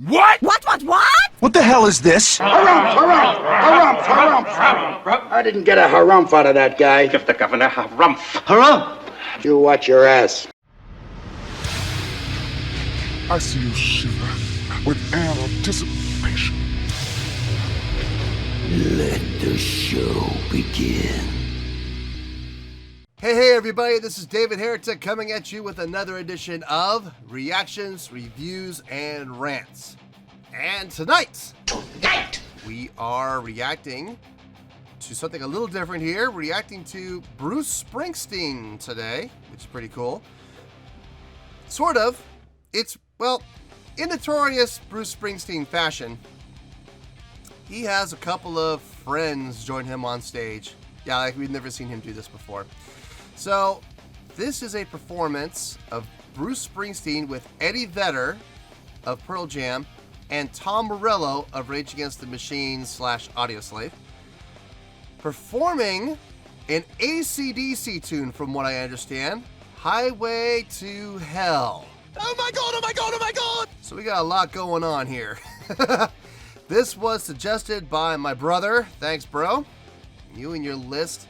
What? What? What the hell is this? Harumph. I didn't get a harumph out of that guy. Give the governor harumph. Harumph! You watch your ass. I see you shiver with anticipation. Let the show begin. Hey everybody, this is David Heretic coming at you with another edition of Reactions, Reviews, and Rants. And tonight, we are reacting to something a little different here. We're reacting to Bruce Springsteen today, which is pretty cool. Sort of. It's, well, in notorious Bruce Springsteen fashion, he has a couple of friends join him on stage. Yeah, like we've never seen him do this before. So, this is a performance of Bruce Springsteen with Eddie Vedder of Pearl Jam and Tom Morello of Rage Against the Machine / Audioslave, performing an AC/DC tune, from what I understand, Highway to Hell. Oh my god! So we got a lot going on here. This was suggested by my brother. Thanks, bro. You and your list.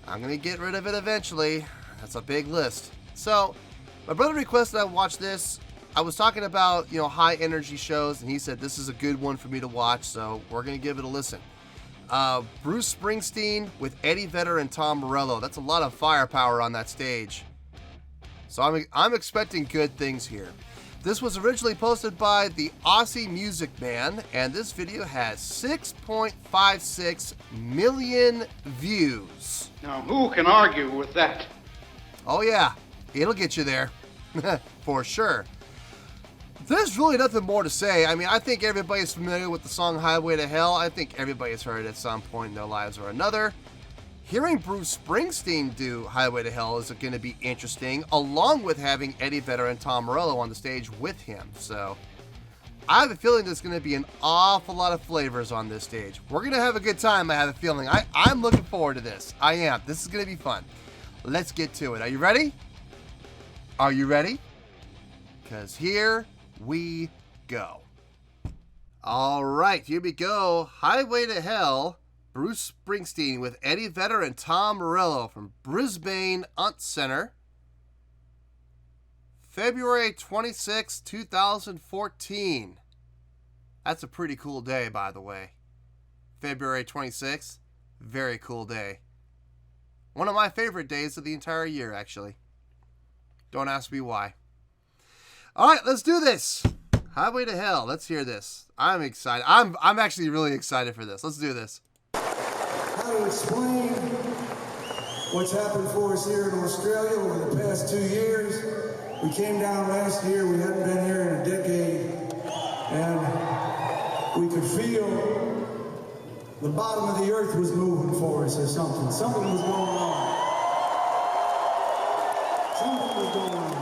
I'm going to get rid of it eventually. That's a big list. So, my brother requested I watch this. I was talking about, high energy shows, and he said this is a good one for me to watch, so we're going to give it a listen. Bruce Springsteen with Eddie Vedder and Tom Morello. That's a lot of firepower on that stage. So I'm expecting good things here. This was originally posted by the Aussie Music Man, and this video has 6.56 million views. Now, who can argue with that? Oh yeah, it'll get you there, for sure. There's really nothing more to say. I mean, I think everybody's familiar with the song Highway to Hell. I think everybody's heard it at some point in their lives or another. Hearing Bruce Springsteen do Highway to Hell is going to be interesting, along with having Eddie Vedder and Tom Morello on the stage with him. So, I have a feeling there's going to be an awful lot of flavors on this stage. We're going to have a good time, I have a feeling. I'm looking forward to this. I am. This is going to be fun. Let's get to it. Are you ready? Are you ready? Because here we go. All right, here we go. Highway to Hell. Bruce Springsteen with Eddie Vedder and Tom Morello from Brisbane Arts Centre. February 26, 2014. That's a pretty cool day, by the way. February 26th, very cool day. One of my favorite days of the entire year, actually. Don't ask me why. All right, let's do this. Highway to Hell. Let's hear this. I'm excited. I'm actually really excited for this. Let's do this. How to explain what's happened for us here in Australia over the past 2 years. We came down last year, we hadn't been here in a decade, and we could feel the bottom of the earth was moving for us or something. Something was going on. Something was going on.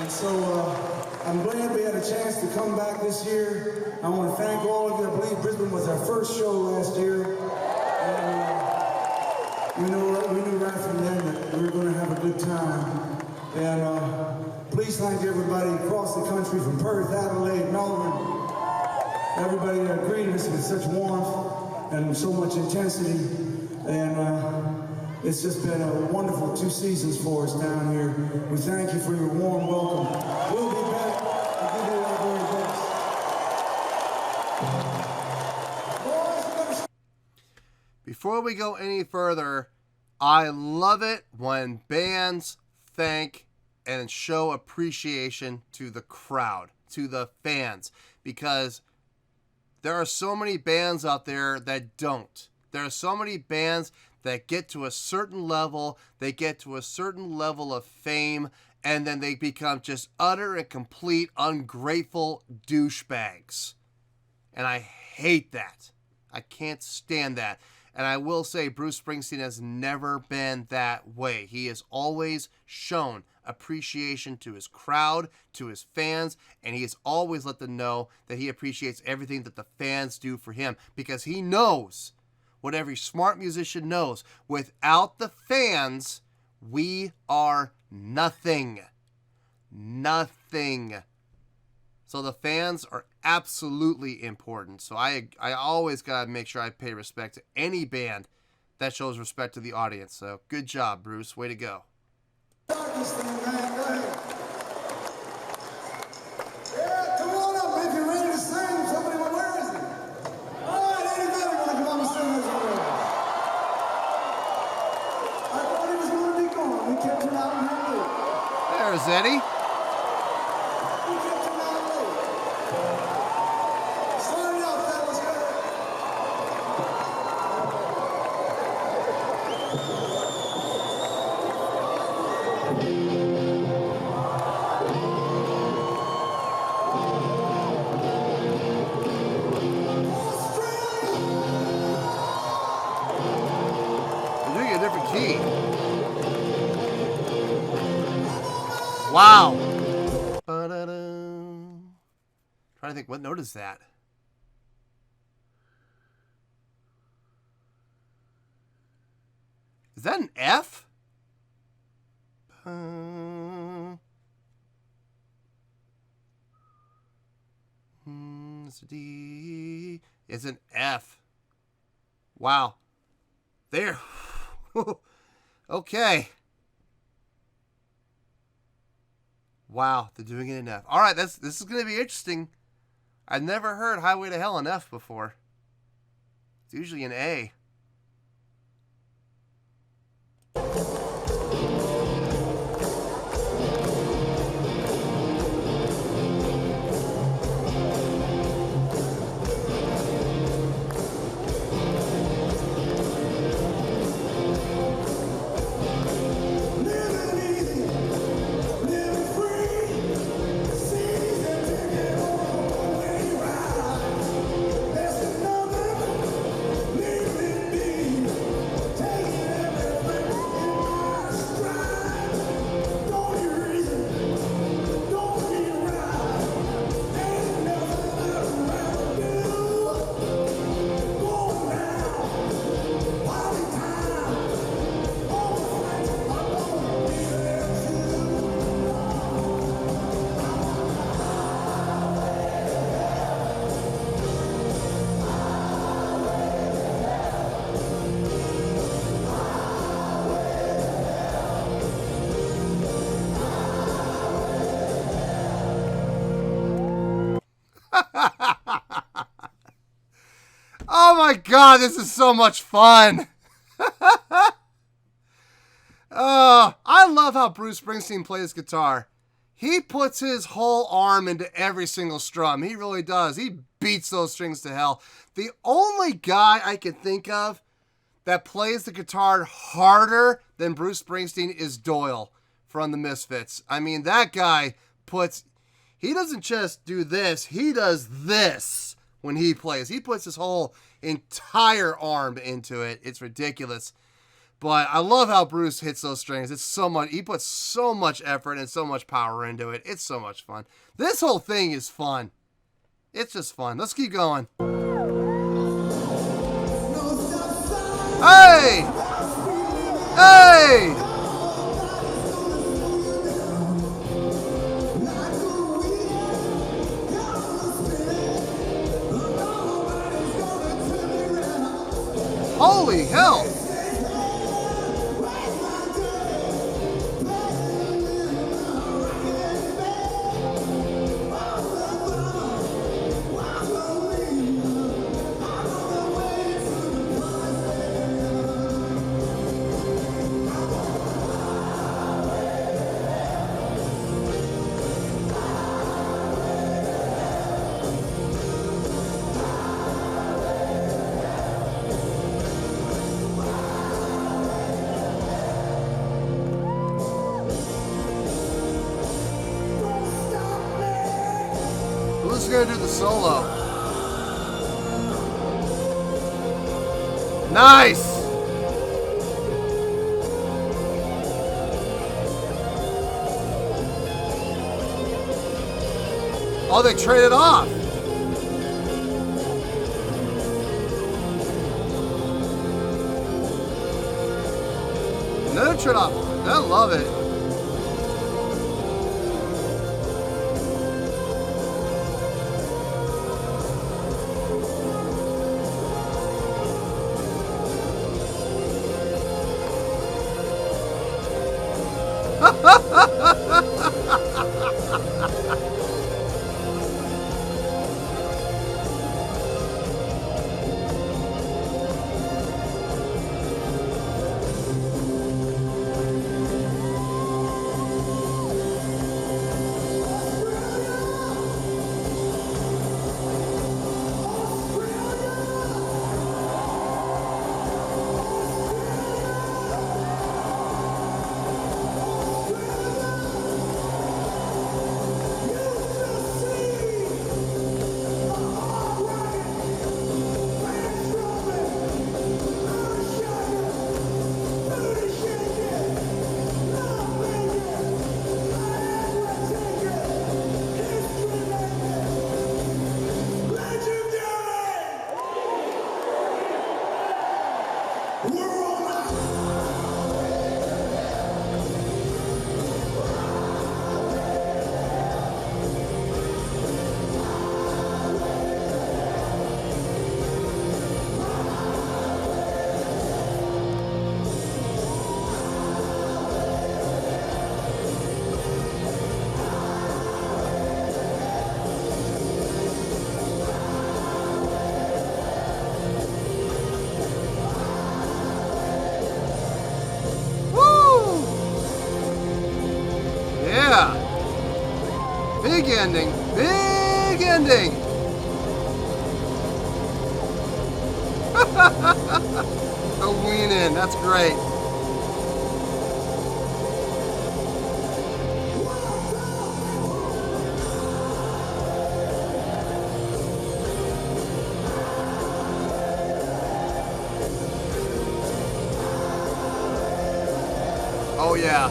And so I'm glad we had a chance to come back this year. I want to thank all of you. I believe Brisbane was our first show last year. And we knew right from then that we were going to have a good time. And please thank everybody across the country, from Perth, Adelaide, Melbourne. Everybody that greeted us with such warmth and so much intensity. And it's just been a wonderful 2 seasons for us down here. We thank you for your warm welcome. We'll be back to give you our very best. Before we go any further, I love it when bands thank and show appreciation to the crowd, to the fans, because there are so many bands out there that don't. There are so many bands that get to a certain level, they get to a certain level of fame, and then they become just utter and complete ungrateful douchebags. And I hate that. I can't stand that. And I will say Bruce Springsteen has never been that way. He has always shown appreciation to his crowd, to his fans, and he has always let them know that he appreciates everything that the fans do for him, because he knows what every smart musician knows. Without the fans, we are nothing. Nothing. So the fans are absolutely important. So I always got to make sure I pay respect to any band that shows respect to the audience. So good job, Bruce. Way to go. Start this thing, man. Go ahead. Yeah, come on up if you're ready to sing. Somebody, where is he? All right, Eddie Vedder, gonna come up and sing this one. I thought he was gonna be gone. We kept him out in here late. There's Eddie. We kept him out late. Start it up, fellas. Go ahead. They're doing a different key. Wow. Ba-da-da. Trying to think, what note is that? Is that an F? It's a D. It's an F. Wow. There. Okay. Wow, they're doing it in F. All right, this is going to be interesting. I've never heard Highway to Hell in F before. It's usually an A. Oh my God, this is so much fun. I love how Bruce Springsteen plays guitar. He puts his whole arm into every single strum. He really does. He beats those strings to hell. The only guy I can think of that plays the guitar harder than Bruce Springsteen is Doyle from the Misfits. I mean, that guy he doesn't just do this, he does this when he plays. He puts his whole entire arm into it. It's ridiculous. But I love how Bruce hits those strings. It's so much. He puts so much effort and so much power into it. It's so much fun. This whole thing is fun. It's just fun. Let's keep going. Hey! Hey! Holy hell! Who's gonna do the solo? Nice! Oh, they traded off. Another trade off. I love it. ending. Big ending. The lean in. That's great. Oh, yeah.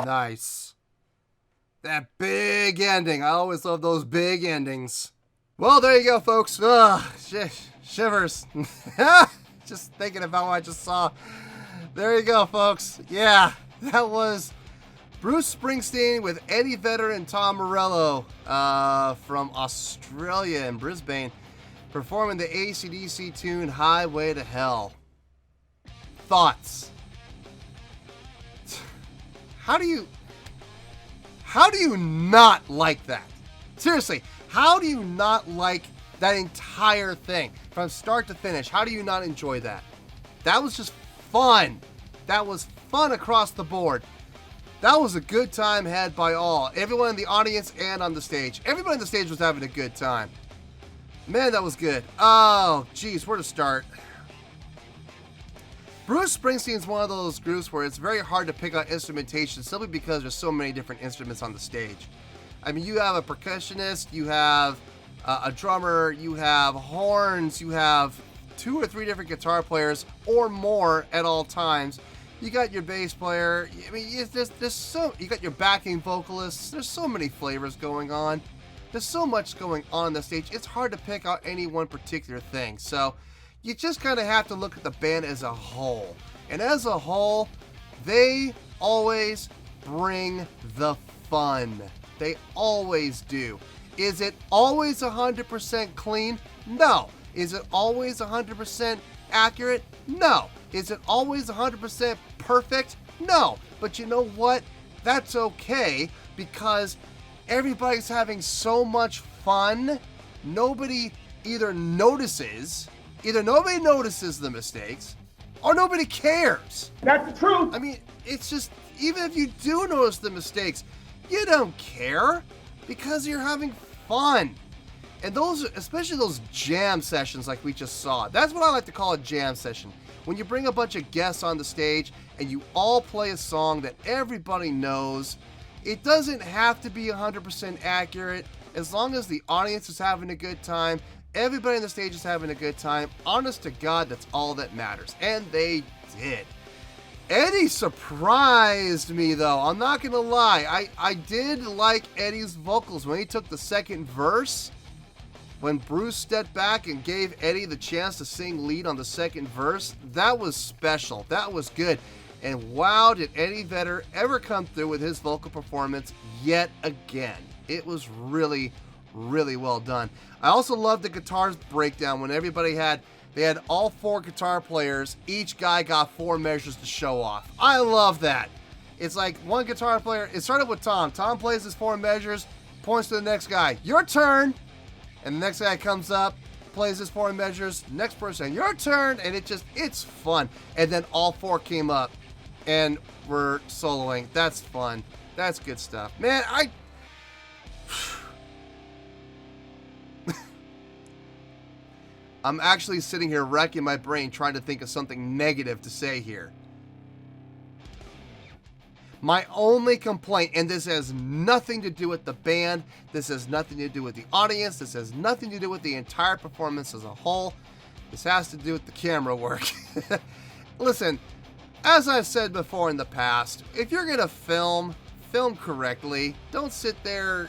Nice. That big ending. I always love those big endings. Well, there you go, folks. Ugh, shivers. Just thinking about what I just saw. There you go, folks. Yeah, that was Bruce Springsteen with Eddie Vedder and Tom Morello from Australia in Brisbane, performing the AC/DC tune Highway to Hell. Thoughts? How do you not like that? Seriously, how do you not like that entire thing from start to finish? How do you not enjoy that? That was just fun. That was fun across the board. That was a good time had by all. Everyone in the audience and on the stage. Everybody on the stage was having a good time. Man, that was good. Oh, geez, where to start? Bruce Springsteen is one of those groups where it's very hard to pick out instrumentation simply because there's so many different instruments on the stage. I mean, you have a percussionist, you have a drummer, you have horns, you have 2 or 3 different guitar players or more at all times. You got your bass player. I mean, there's so, you got your backing vocalists. There's so many flavors going on. There's so much going on the stage. It's hard to pick out any one particular thing. So you just kind of have to look at the band as a whole. And as a whole, they always bring the fun. They always do. Is it always 100% clean? No. Is it always 100% accurate? No. Is it always 100% perfect? No. But you know what? That's okay because everybody's having so much fun. Nobody either nobody notices the mistakes or nobody cares. That's the truth. I mean, it's just, even if you do notice the mistakes, you don't care because you're having fun. And those, especially those jam sessions like we just saw, that's what I like to call a jam session. When you bring a bunch of guests on the stage and you all play a song that everybody knows, it doesn't have to be 100% accurate. As long as the audience is having a good time, everybody on the stage is having a good time, honest to God, that's all that matters. And they did. Eddie surprised me, though. I'm not going to lie. I did like Eddie's vocals when he took the second verse. When Bruce stepped back and gave Eddie the chance to sing lead on the second verse, that was special. That was good. And wow, did Eddie Vedder ever come through with his vocal performance yet again. It was really, really well done. I also loved the guitars breakdown when everybody they had all 4 guitar players. Each guy got 4 measures to show off. I love that. It's like one guitar player, it started with Tom. Tom plays his 4 measures, points to the next guy, your turn. And the next guy comes up, plays his 4 measures, next person, your turn. And it's fun. And then all 4 came up and were soloing. That's fun. That's good stuff. Man, I'm actually sitting here racking my brain trying to think of something negative to say here. My only complaint, and this has nothing to do with the band, this has nothing to do with the audience, this has nothing to do with the entire performance as a whole, this has to do with the camera work. Listen, as I've said before in the past, if you're going to film correctly. Don't sit there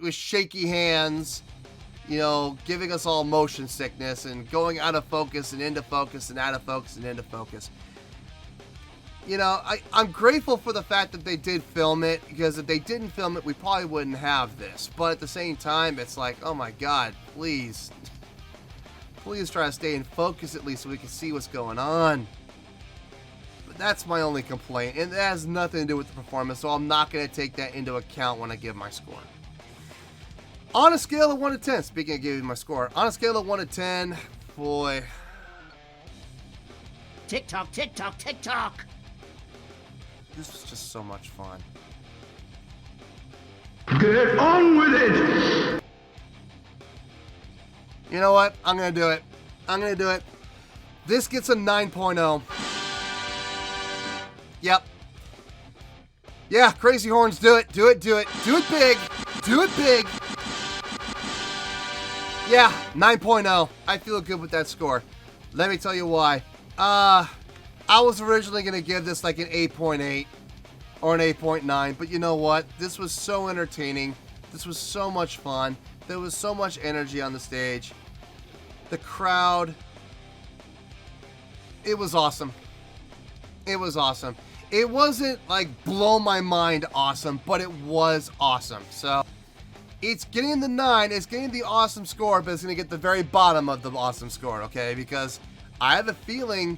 with shaky hands, you know, giving us all motion sickness and going out of focus and into focus and out of focus and into focus. You know, I'm grateful for the fact that they did film it, because if they didn't film it, we probably wouldn't have this. But at the same time, it's like, oh my God, please. Please try to stay in focus at least so we can see what's going on. But that's my only complaint, and it has nothing to do with the performance, so I'm not going to take that into account when I give my score. On a scale of 1 to 10, speaking of giving my score, on a scale of 1 to 10, boy. Tick tock, tick tock, tick tock. This was just so much fun. Get on with it! You know what? I'm going to do it. I'm going to do it. This gets a 9.0. Yep. Yeah, Crazy Horns, do it. Do it, do it. Do it big. Do it big. Yeah, 9.0. I feel good with that score. Let me tell you why. I was originally going to give this like an 8.8 or an 8.9, but you know what? This was so entertaining. This was so much fun. There was so much energy on the stage. The crowd, it was awesome. It was awesome. It wasn't like blow my mind awesome, but it was awesome. So it's getting the 9, it's getting the awesome score, but it's going to get the very bottom of the awesome score, okay? Because I have a feeling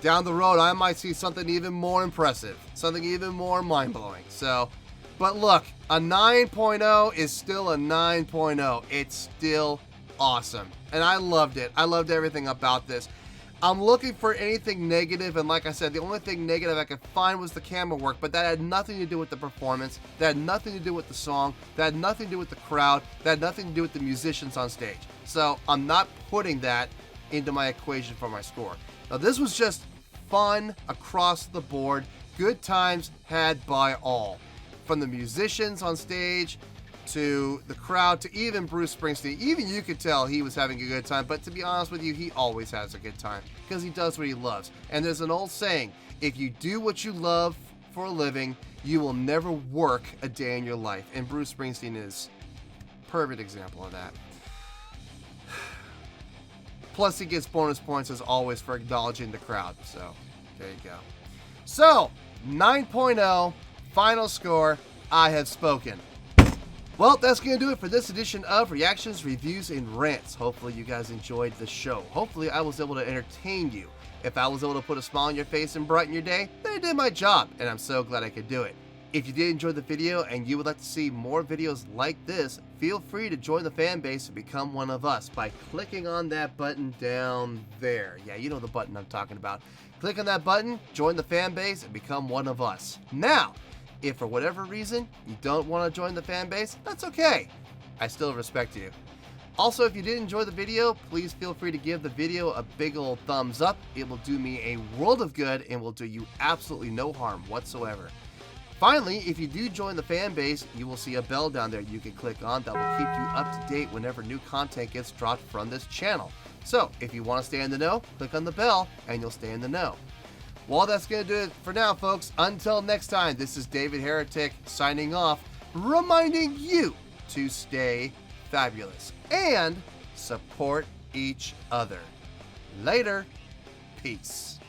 down the road I might see something even more impressive, something even more mind-blowing. So, but look, a 9.0 is still a 9.0. It's still awesome, and I loved it. I loved everything about this. I'm looking for anything negative, and like I said, the only thing negative I could find was the camera work, but that had nothing to do with the performance, that had nothing to do with the song, that had nothing to do with the crowd, that had nothing to do with the musicians on stage. So I'm not putting that into my equation for my score. Now this was just fun across the board, good times had by all. From the musicians on stage, to the crowd, to even Bruce Springsteen. Even you could tell he was having a good time, but to be honest with you, he always has a good time because he does what he loves. And there's an old saying, if you do what you love for a living, you will never work a day in your life. And Bruce Springsteen is a perfect example of that. Plus, he gets bonus points as always for acknowledging the crowd. So, there you go. So, 9.0, final score, I have spoken. Well, that's going to do it for this edition of Reactions, Reviews, and Rants. Hopefully you guys enjoyed the show. Hopefully I was able to entertain you. If I was able to put a smile on your face and brighten your day, then I did my job, and I'm so glad I could do it. If you did enjoy the video and you would like to see more videos like this, feel free to join the fan base and become one of us by clicking on that button down there. Yeah, you know the button I'm talking about. Click on that button, join the fan base, and become one of us. Now, if for whatever reason you don't want to join the fan base, that's okay. I still respect you. Also, if you did enjoy the video, please feel free to give the video a big old thumbs up. It will do me a world of good and will do you absolutely no harm whatsoever. Finally, if you do join the fan base, you will see a bell down there you can click on that will keep you up to date whenever new content gets dropped from this channel. So, if you want to stay in the know, click on the bell and you'll stay in the know. Well, that's going to do it for now, folks. Until next time, this is David Heretic signing off, reminding you to stay fabulous and support each other. Later. Peace.